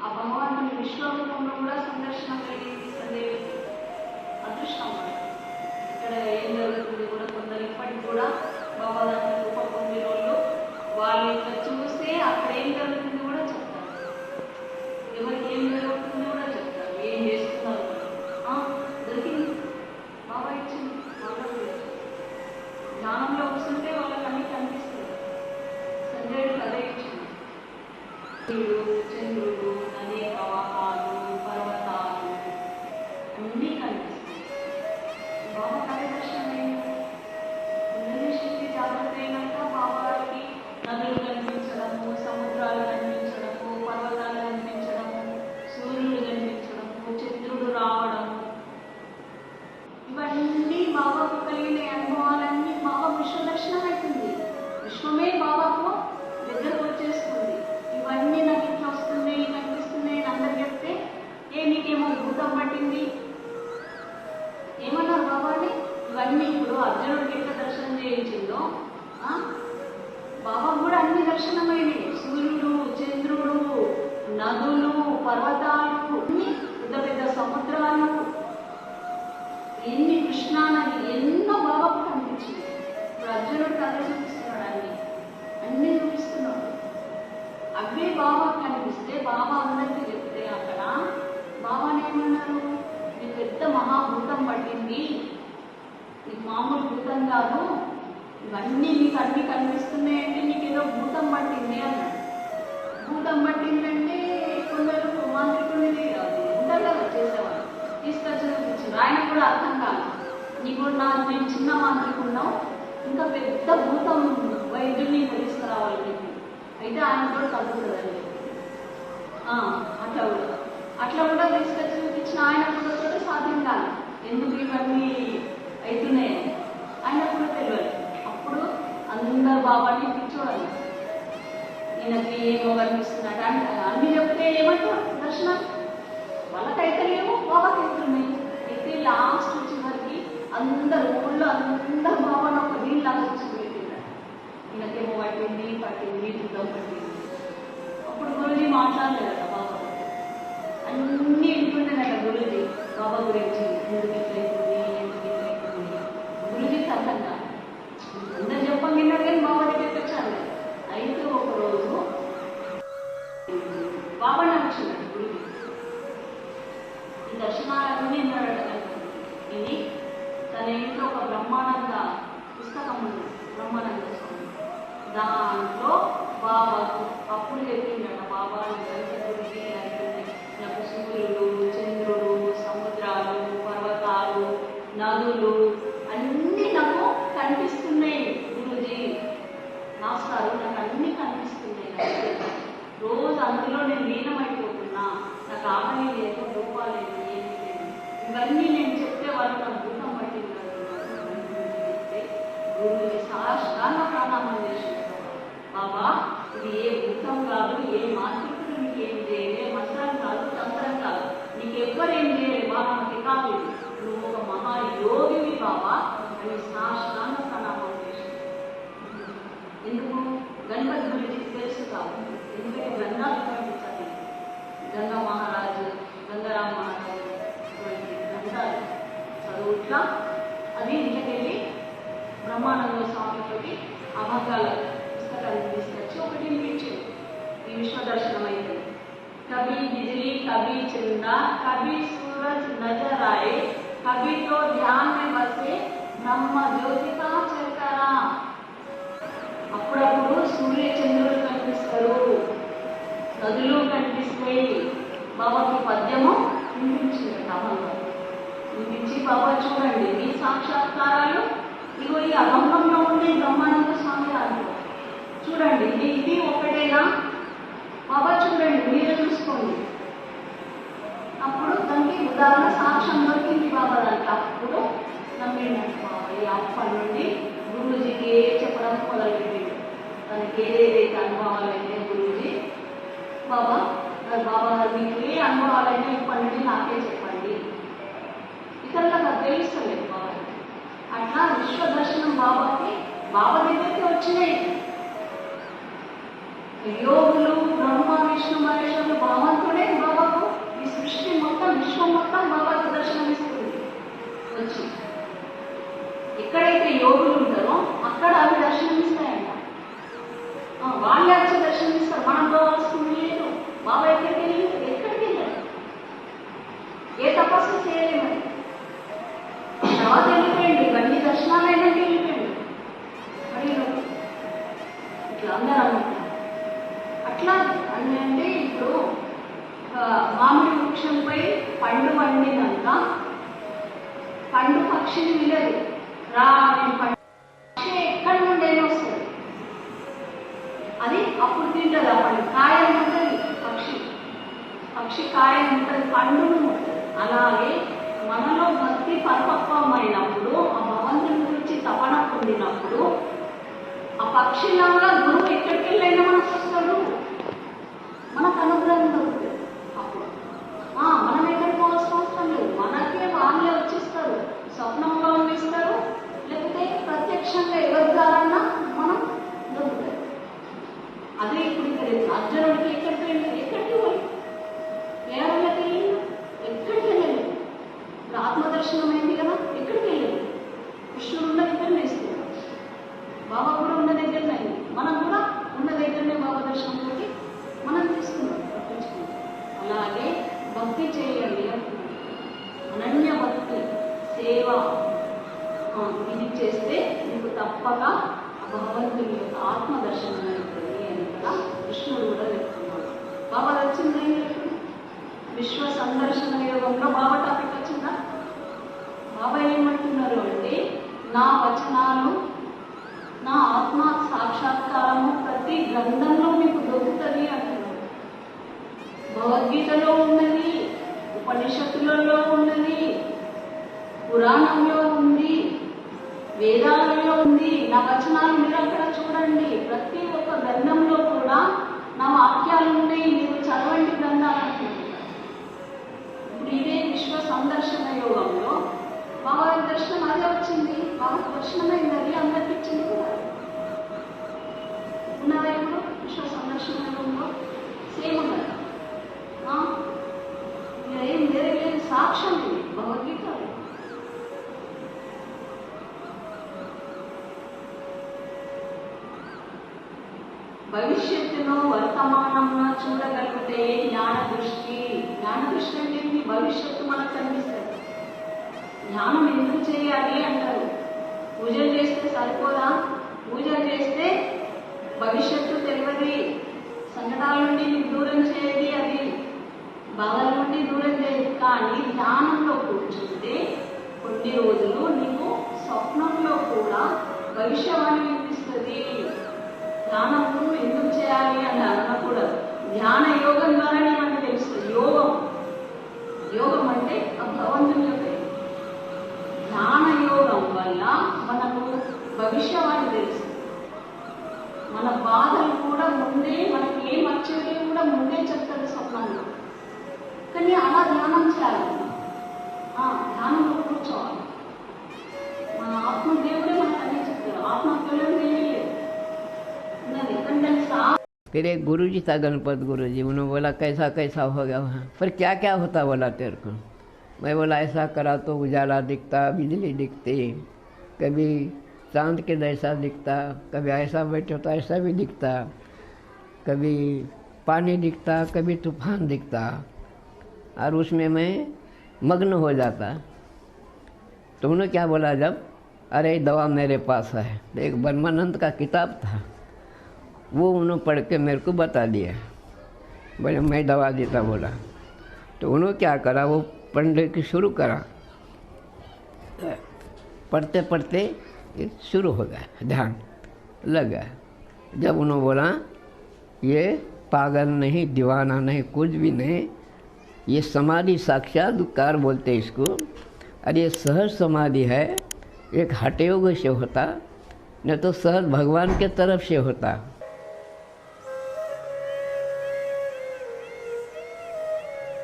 ఆ భగవంతుని విశ్వరూపంలో కూడా సందర్శన కలిగిస్తుంది. అదృష్టం ఇక్కడ ఏం జరుగుతుంది కూడా కొందరు ఇప్పటికి కూడా బాబా దాంట్లో రూప పొందిన వాళ్ళు వాళ్ళు ఇట్లా చూస్తే అక్కడ ఏం జరుగుతుంది కూడా చెప్తారు, ఎవరికి ఏం జరుగుతుంది కూడా చెప్తారు, ఏం చేస్తున్నారు దొరికింది బాబా ఇచ్చింది వాళ్ళకు జ్ఞానంలో వస్తుంటే వాళ్ళకి అన్నీ కనిపిస్తుంది. సంజయుడు అదే ఇచ్చింది. చంద్రుడు, నదీ ప్రవాహాలు, పర్వతాలు అన్నీ కనిపిస్తాయి. బాబా కార్యదర్శనమైంది శక్తి జాగ్రత్త అయినాక బాబాకి నదులు కనిపించడము, సముద్రాలు కనిపించడము, పర్వతాలు కనిపించడము, సూర్యుడు కనిపించడము, చంద్రుడు రావడము, ఇవన్నీ బాబాకు కలిగిన అనుభవాలన్నీ బాబా విశ్వదర్శనం అవుతుంది. విశ్వమే బాబాకు దగ్గరకు వచ్చేస్తుంది. ఇవన్నీ నాకు ఇట్లా వస్తున్నాయి కనిపిస్తున్నాయి అని అందరు చెప్తే నీకేమో భూతం పట్టింది ఏమన్నారు బాబాని. ఇవన్నీ ఇప్పుడు అర్జునుడికి ఎట్లా దర్శనం చేయించిందో బాబా కూడా అన్ని దర్శనమైనవి. సూర్యుడు, చంద్రుడు, నదులు, పర్వతాలు, అన్ని పెద్ద పెద్ద సముద్రాలు, ఎన్ని కృష్ణా నది ఎన్నో బాబాకు కనిపించింది. ఇప్పుడు అర్జునుడికి అదే చూపిస్తున్నాడు, అన్నీ చూపిస్తున్నాడు. అవే బాబా కనిపిస్తే బాబా అందరికీ చెప్తే అక్కడ బాబాని ఏమన్నారు, నీకు పెద్ద మహాభూతం పట్టింది, నీకు మామూలు భూతం కాదు, ఇవన్నీ నీకు అన్ని కనిపిస్తున్నాయంటే నీకు ఏదో భూతం పట్టింది అన్నాడు. భూతం పట్టిందంటే కొందరు మాంత్రికుడిని ఉంటారు కదా చేసేవాళ్ళు తీసుకొచ్చి చూపించారు. ఆయన కూడా అర్థం కాదు, నీకు నేను చిన్న మాంత్రికున్నావు, ఇంకా పెద్ద భూతం వైద్యుడిని తీసుకురావాలి నీకు, అయితే ఆయన కూడా తగ్గుతుందండి. అట్లా కూడా తీసుకొచ్చి చూపించిన ఆయన కూడా సాధ్యం కాదు, ఎందుకు ఇవన్నీ అవుతున్నాయని ఆయన కూడా తెలియదు. అప్పుడు అందరు బాబాని పిచ్చోడాలి, ఈయనకి ఏమో కనిపిస్తున్నాడు అంటే అన్ని చెప్తే ఏమంటారు దర్శనం వాళ్ళకైతే లేవు బాబాకి అవుతున్నాయి. అయితే లాస్ట్ చివరికి అందరు ఊళ్ళో అందరు బాబాను ఒక దీనిలాగా వచ్చి పెట్టినారు, ఈయనకేమో పట్టింది భూతం పట్టింది. అప్పుడు గురుజీ మాట్లాడలేదట బాబా, అన్నీ వింటుండేనట గురుజీ బాబా గురించి, ఎందుకు ఇట్లయితుంది ఎందుకు ఇట్లయితుంది. గురుజీకి అర్థం కాదు, అందరు చెప్పండి కానీ బాబా దగ్గరికి వచ్చాను. అయితే ఒకరోజు బాబాని వచ్చిందండి గురుజీ, ఈ దర్శనాలన్నీ విన్నాడట. ఇది తన ఇంట్లో ఒక బ్రహ్మానంద పుస్తకం ఉంది, బ్రహ్మానంద స్వామి, దాంట్లో బాబాకు అప్పుడు చెప్పిందట బాబా గురించి నాకు సూర్యుడు, చంద్రుడు, సముద్రాలు, పర్వతాలు, నదులు అన్నీ నాకు కనిపిస్తున్నాయి గురుజీ, మాస్టారు నాకు అన్నీ కనిపిస్తున్నాయి, రోజు అందులో నేను లీనమైపోతున్నా, నాకు ఆకలి లేదు, రూపాలు లేదు, ఏమీ లేదు, ఇవన్నీ నేను చెప్తే వాళ్ళు నాకు భూతం పట్టింది చెప్తే గురుజీ సాష్టాంగ ప్రణామం చేసింది. బాబా ఇది ఏ భూతం కాదు, ఏ మాంత్రికుడు నీకు ఏం చేయలే, మంత్రం కాదు, తంత్రం కాదు, నీకు ఎవ్వరేం చేయలేదు, బాబాకి కాదు, నువ్వు ఒక మహాయోగివి బాబా అని సాష్టాంగ ప్రణామం చేసింది. ఎందుకు గణపతి గురించి తెలుసు కాదు, ఎందుకంటే గ్రంథాలు పండించాలి, గంగా మహారాజు, గంగారాం మహారాజు గ్రంథాలు చదువుట్లా అది ఇంటికెళ్ళి బ్రహ్మానంద స్వామితోటి అభంగాల పుస్తకాన్ని తీసుకొచ్చి ఒకటి వినిపించింది. ఈ విశ్వదర్శనం అయింది. కభీ బిజిలీ కభీ చందా కభీ సూరజ్ నజర్ ఆయే కభీ తో ధ్యాన్ మే బసే బ్రహ్మ జ్యోతి కా చల్కరా. అప్పుడప్పుడు సూర్య చంద్రులు కనిపిస్తారు, నదులు కనిపిస్తాయి. బాబాకి పద్యము వినిపించింది, అభంగం వినిపించి బాబా చూడండి ఈ సాక్షాత్కారాలు ఇగో ఈ అభంగంలో ఉండే బ్రహ్మానంద స్వామి గారు చూడండి, ఇది ఒకటేనా బాబా చూడండి మీరే చూసుకోండి. అప్పుడు దానికి ఉదాహరణ సాక్ష్యం దొరికింది బాబా దానికి. అప్పుడు నమ్మిండండి బాబా. ఈ అప్పటి నుండి గురుజీకి చెప్పడం మొదలుపెట్టింది. తనకి ఏదైతే అనుభవాలైతే గురుజీ బాబా మీకు ఏ అనుభవాలైనా ఇప్పటి నుండి నాకే చెప్పండి, ఇతరులకు అది తెలుస్తలేదు బాబా. అట్లా విశ్వదర్శనం బాబాకి బాబా దగ్గరికి వచ్చినాయి. యోగులు బ్రహ్మ విష్ణు మహేశ్వరులు భగవంతుడే బాబాకు ఈ సృష్టి మొత్తం విశ్వం మొత్తం బాబాకు దర్శనమిస్తుంది వచ్చి. ఎక్కడైతే యోగులు ఉంటారో అక్కడ అవి దర్శనమిస్తాయంట. వాళ్ళే వచ్చి దర్శనమిస్తారు. మనం పోవాల్సింది లేదు. బాబా ఎక్కడికి వెళ్ళారు? ఏ తపస్సు చేయలేమని తర్వాత వెళ్ళిపోయింది. ఇవన్నీ దర్శనాలు అయినాక వెళ్ళిపోయింది. మరి ఇట్లా అందరూ అనుకుంటారు. అట్లా అంటే ఇప్పుడు మామిడి వృక్షంపై పండు వండినాక పండు పక్షిని విలదు రా పక్షి ఎక్కడి నుండి అయినా వస్తుంది. అది అప్పుడు తింటుంది. ఆ పండు కాయం ఉంటుంది. పక్షి కాయం ఉంటుంది, పండును ఉంటుంది. అలాగే మనలో భక్తి పరిపక్వమైనప్పుడు, ఆ భగవంతుని గురించి తపన పొందినప్పుడు, ఆ పక్షిలాగా గురువు ఎక్కడికి వెళ్ళైనా మనకు వస్తాడు. మనకు అనుగ్రహం దొరుకుతుంది. అప్పుడు మనం ఎక్కడికి పోవాల్సిన అవసరం లేదు. మనకే వాళ్ళే వచ్చిస్తారు. స్వప్నంలో అందిస్తారు, లేకపోతే ప్రత్యక్షంగా ఎవరి ద్వారా మనం దొరుకుతాయి. అదే ఇప్పుడు ఇక్కడ అర్జునుడికి ఎక్కడికి పోయి కేవలకి వెళ్ళింది, ఎక్కడికి వెళ్ళలేదు. ఇప్పుడు ఆత్మదర్శనం అయింది కదా, ఎక్కడికి వెళ్ళలేదు. కృష్ణుడు ఉన్న దగ్గరనే ఇస్తున్నాడు, బాబా కూడా ఉన్న దగ్గరనే అయింది. మనం కూడా ఉన్న దగ్గరనే బాబా దర్శనంలోకి మనం తీసుకున్నాం, పట్టించుకున్నాం. అలాగే భక్తి చేయండి అంటున్నాడు. అనన్య భక్తి సేవ ఇది చేస్తే మీకు తప్పక భగవంతుని యొక్క ఆత్మదర్శనం అవుతుంది అని కదా కృష్ణుడు కూడా చెప్తున్నాడు. బాబా వచ్చింది ఏం చెప్తుంది? విశ్వ సందర్శన యోగంలో బాబా టాపిక్ వచ్చిందా? బాబా ఏమంటున్నారు అంటే, నా వచనాలు, నా ఆత్మ సాక్షాత్కారము ప్రతి గ్రంథంలో మీకు దొరుకుతుంది అంటున్నారు. భగవద్గీతలో ఉన్నది, ఉపనిషత్తులలో ఉన్నది, పురాణంలో ఉంది, వేదాలలో ఉంది. నా వచనాలు మీరు అక్కడ చూడండి. ప్రతి ఒక్క గ్రంథంలో కూడా నా వాక్యాలు ఉన్నాయి, మీరు చదవండి గ్రంథాలు అంటున్నారు. ఇప్పుడు ఇదే విశ్వ సందర్శన యోగంలో బాబా దర్శనం అదే వచ్చింది. బాబా దర్శనమైంది, అది అందరికి ఇచ్చింది కూడా. ఉన్నదా ఇప్పుడు విశ్వ సందర్శన యోగంలో సేమ్ ఉన్నదా? ఏం వేరే లేదు, సాక్ష్యం ఇది భగవద్గీత. భవిష్యత్తును వర్తమానంలో చూడగలిగితే జ్ఞాన దృష్టి. జ్ఞాన దృష్టి అంటే భవిష్యత్తు మనకు కనిపిస్తుంది. ధ్యానం ఎందుకు చేయాలి అంటారు. పూజలు చేస్తే సరిపోదా? పూజలు చేస్తే భవిష్యత్తు తెలియదు, సంకటాల నుండి నీకు దూరం చేయది, అది బాధల నుండి దూరం చేయదు. కానీ ధ్యానంలో కూర్చుంటే కొన్ని రోజులు నీకు స్వప్నంలో కూడా భవిష్యవాణి వినిపిస్తుంది. ధ్యానము ఎందుకు చేయాలి అని అనకూడదు. ధ్యాన యోగం ద్వారానే మనకు తెలుస్తుంది. యోగం అంటే ఆ భగవంతుని యొక్క ధ్యాన యోగం వల్ల మనకు భవిష్యవాణి తెలుస్తుంది. మన బాధలు కూడా ముందే, మనకి ఏం వచ్చేది కూడా ముందే చెప్తాడు స్వప్నంలో. కానీ అలా ధ్యానం చేయాలి, ధ్యానంలో కూర్చోవాలి. మన ఆత్మదేవుడే మనకు అన్నీ చెప్తారు. ఆత్మదేవుడు తెలియలేదు. फिर एक गुरु जी था, गणपत गुरु जी, उन्होंने बोला कैसा कैसा हो गया वहाँ पर, क्या क्या होता बोला तेरे को? मैं बोला ऐसा करा तो उजाला दिखता, बिजली दिखती, कभी चांद के जैसा दिखता, कभी ऐसा बैठे तो ऐसा भी दिखता, कभी पानी दिखता, कभी तूफान दिखता, और उसमें मैं मग्न हो जाता। तो उन्होंने क्या बोला, जब अरे दवा मेरे पास है। एक ब्रह्मानंद का किताब था, वो उन्होंने पढ़ के मेरे को बता दिया। बोले मैं दवा देता बोला। तो उन्होंने क्या करा, वो पढ़ने की शुरू करा। पढ़ते पढ़ते शुरू हो गया, ध्यान लग गया। जब उन्होंने बोला ये पागल नहीं, दीवाना नहीं, कुछ भी नहीं, ये समाधि साक्षात्कार बोलते इसको, और ये सहज समाधि है। एक हठयोग से होता, नहीं तो सहज भगवान के तरफ से होता।